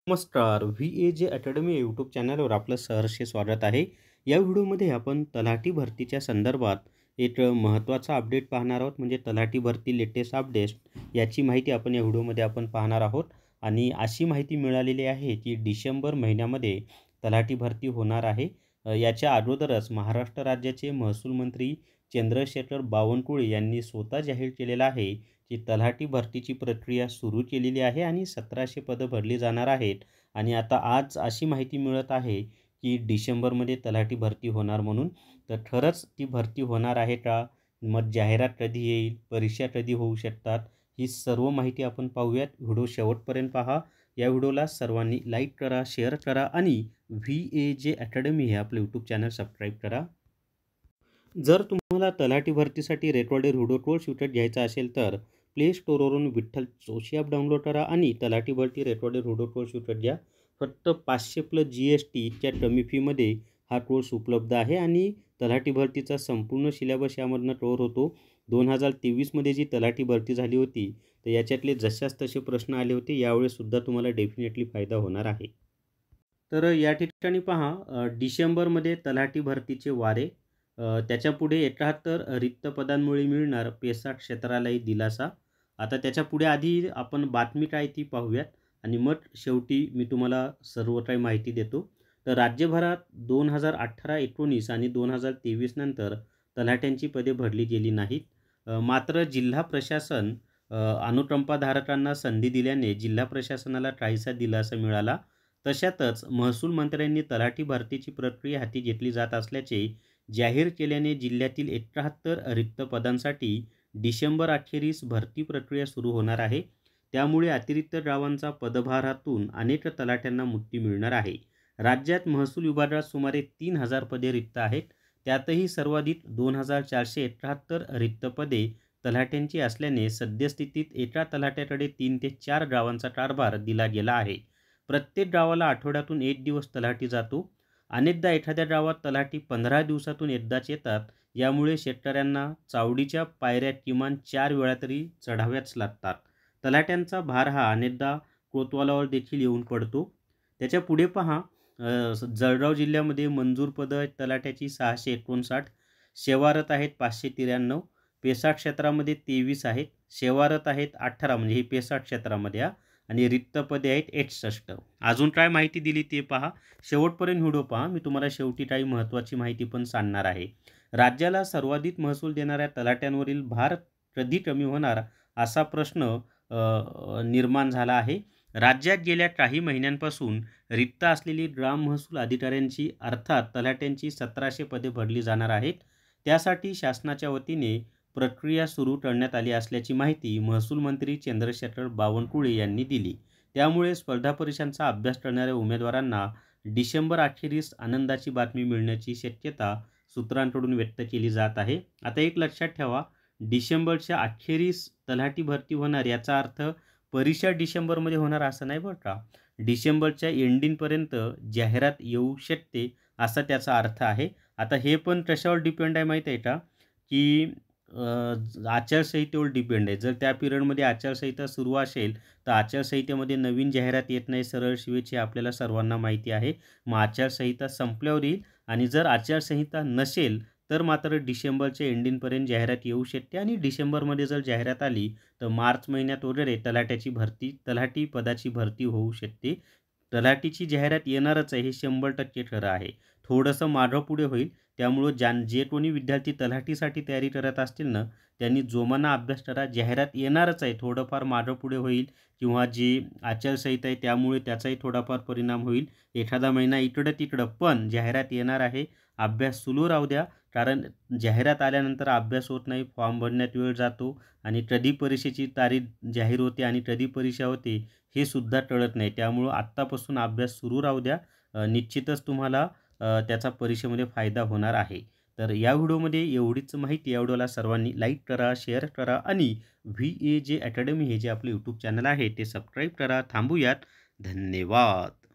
नमस्कार. VAJ academy YouTube चॅनलवर आपलं सहर्ष स्वागत आहे. या व्हिडिओमध्ये आपण तलाठी भरतीच्या संदर्भात एक महत्त्वाचा अपडेट पाहणार आहोत. म्हणजे तलाठी भरती लेटेस्ट अपडेट याची माहिती आपण या व्हिडिओमध्ये पाहणार आहोत. आणि अशी माहिती मिळालेली आहे की डिसेंबर महिन्यामध्ये तलाठी भरती होणार आहे. याच्या अगोदरच महाराष्ट्र राज्याचे महसूल मंत्री चंद्रशेखर बावनकुळे यांनी स्वतः जाहीर केलेलं आहे की तलाठी भरतीची प्रक्रिया सुरू केलेली आहे आणि 1700 पदं भरली जाणार आहेत. आणि आता आज अशी माहिती मिळत आहे की डिसेंबरमध्ये तलाठी भरती होणार म्हणून. तर खरंच ती भरती होणार आहे का? मग जाहिरात कधी येईल? परीक्षा कधी होऊ शकतात? ही सर्व माहिती आपण पाहूयात. व्हिडिओ शेवटपर्यंत पहा. या व्हिडिओला सर्वांनी लाईक करा, शेअर करा आणि VAJ अकॅडमी हे आपलं यूट्यूब चॅनल सबस्क्राईब करा. जर तुम्हाला तलाठी भरतीसाठी रेकॉर्डेड व्हिडिओ कोर्स विकत घ्यायचा असेल तर प्ले स्टोअरवरून विठ्ठल जोशी ॲप डाउनलोड करा आणि तलाठी भरती रेकॉर्डेड व्हिडिओ कोर्स विकत घ्या. फक्त 500 प्लस GST इतक्या कमी फीमध्ये हा कोर्स उपलब्ध आहे. आणि तलाठी भरतीचा संपूर्ण सिलेबस यामधनं कव्हर होतो. 2023मध्ये जी तलाठी भरती झाली होती तर याच्यातले जशास तसे प्रश्न आले होते. यावेळेससुद्धा तुम्हाला डेफिनेटली फायदा होणार आहे. तर या ठिकाणी पहा, डिसेंबरमध्ये तलाठी भरतीचे वारे. त्याच्यापुढे 71 रिक्त पदांमुळे मिळणार पेसा क्षेत्रालाही दिलासा. आता त्याच्यापुढे आधी आपण बातमी काय ती पाहूयात आणि मग शेवटी मी तुम्हाला सर्व काही माहिती देतो. तर राज्यभरात 2018-19 आणि 2023 नंतर तलाठ्यांची पदे भरली गेली नाहीत. मात्र जिल्हा प्रशासन अनुकंपाधारकांना संधी दिल्याने जिल्हा प्रशासनाला काहीसा दिलासा मिळाला. तशातच महसूल मंत्र्यांनी तलाठी भरतीची प्रक्रिया हाती घेतली जात असल्याचे जाहीर केल्याने जिल्ह्यातील 71 रिक्त पदांसाठी डिसेंबर अखेरीस भरती प्रक्रिया सुरू होणार आहे. त्यामुळे अतिरिक्त गावांचा पदभारातून अनेक तलाठ्यांना मुक्ती मिळणार आहे. राज्यात महसूल विभागात सुमारे 3000 पदे रिक्त आहेत. त्यातही सर्वाधिक 2471 रिक्त पदे तलाठ्यांची असल्याने सद्यस्थितीत एका तलाठ्याकडे 3 ते 4 गावांचा कारभार दिला गेला आहे. प्रत्येक गावाला आठवड्यातून 1 दिवस तलाठी जातो. अनेकदा एखाद्या गावात तलाठी 15 दिवसातून एकदाच येतात. यामुळे शेतकऱ्यांना चावडीच्या पायऱ्या किमान 4 वेळा तरी चढाव्याच लागतात. तलाठ्यांचा भार हा अनेकदा कोतवालावर देखील येऊन पडतो. त्याच्या पुढे पहा, जळगाव जिल्ह्यामध्ये मंजूर पदं तलाठ्याची 659, सेवारत आहेत 593, पेसा क्षेत्रामध्ये 23 आहेत, सेवारत आहेत 18, म्हणजे हे पेसा क्षेत्रामध्ये आणि रिक्त पदे आहेत 61. अजून काय माहिती दिली ते पहा. शेवटपर्यंत व्हिडिओ पहा. मी तुम्हाला शेवटी काही महत्त्वाची माहिती पण सांगणार आहे. राज्याला सर्वाधिक महसूल देणाऱ्या तलाठ्यांवरील भार कधी कमी होणार असा प्रश्न निर्माण झाला आहे. राज्यात गेल्या काही महिन्यांपासून रिक्त असलेली ग्राम महसूल अधिकाऱ्यांची अर्थात तलाठ्यांची 1700 पदे भरली जाणार आहेत. त्यासाठी शासनाच्या वतीने प्रक्रिया सुरू करण्यात आली असल्याची माहिती महसूल मंत्री चंद्रशेखर बावनकुळे यांनी दिली. त्यामुळे स्पर्धा परीक्षांचा अभ्यास करणाऱ्या उमेदवारांना डिसेंबर अखेरीस आनंदाची बातमी मिळण्याची शक्यता सूत्रांकडून व्यक्त केली जात आहे. आता एक लक्षात ठेवा, डिसेंबरच्या अखेरीस तलाठी भरती होणार याचा अर्थ परीक्षा डिसेंबरमध्ये होणार असं नाही बरं का. डिसेंबरच्या एंडिंगपर्यंत जाहिरात येऊ शकते असा त्याचा अर्थ आहे. आता हे पण कशावर डिपेंड आहे माहीत आहे का, की आचारसंहितेवर डिपेंड आहे. जर त्या पिरियडमध्ये आचारसंहिता सुरू असेल तर आचारसंहितेमध्ये नवीन जाहिरात येत नाही सरळ शिवेची आपल्याला सर्वांना माहिती आहे. मग आचारसंहिता संपल्यावर येईल आणि जर आचारसंहिता नसेल तर मात्र डिसेंबरच्या एंडिंगपर्यंत जाहिरात येऊ शकते. आणि डिसेंबरमध्ये जर जाहिरात आली तर मार्च महिन्यात वगैरे तलाठी पदाची भरती होऊ शकते. तलाठीची जाहिरात येणारच आहे, हे 100% खरं आहे. थोडंसं मागं पुढे होईल. त्यामुळं जे कोणी विद्यार्थी तलाठीसाठी तयारी करत असतील ना, त्यांनी जोमानं अभ्यास करा. जाहिरात येणारच आहे. थोडंफार मागं पुढे होईल किंवा जी आचारसंहिता आहे त्यामुळे त्याचाही थोडाफार परिणाम होईल. एखादा महिना इकडं तिकडं, पण जाहिरात येणार आहे. अभ्यास सुरू राहू द्या. कारण जाहिरात आल्यानंतर अभ्यास होत नाही, फॉर्म भरण्यात वेळ जातो आणि कधी परीक्षेची तारीख जाहीर होते आणि कधी परीक्षा होते हे सुद्धा कळत नाही. त्यामुळं आत्तापासून अभ्यास सुरू राहू द्या. निश्चितच तुम्हाला त्याचा परीक्षेमध्ये फायदा होणार आहे. तर या व्हिडिओमध्ये एवढीच माहिती. या व्हिडिओला सर्वांनी लाईक करा, शेअर करा आणि VAJ अकॅडमी हे जे आपले यूट्यूब चॅनल आहे ते सबस्क्राईब करा. थांबूयात. धन्यवाद.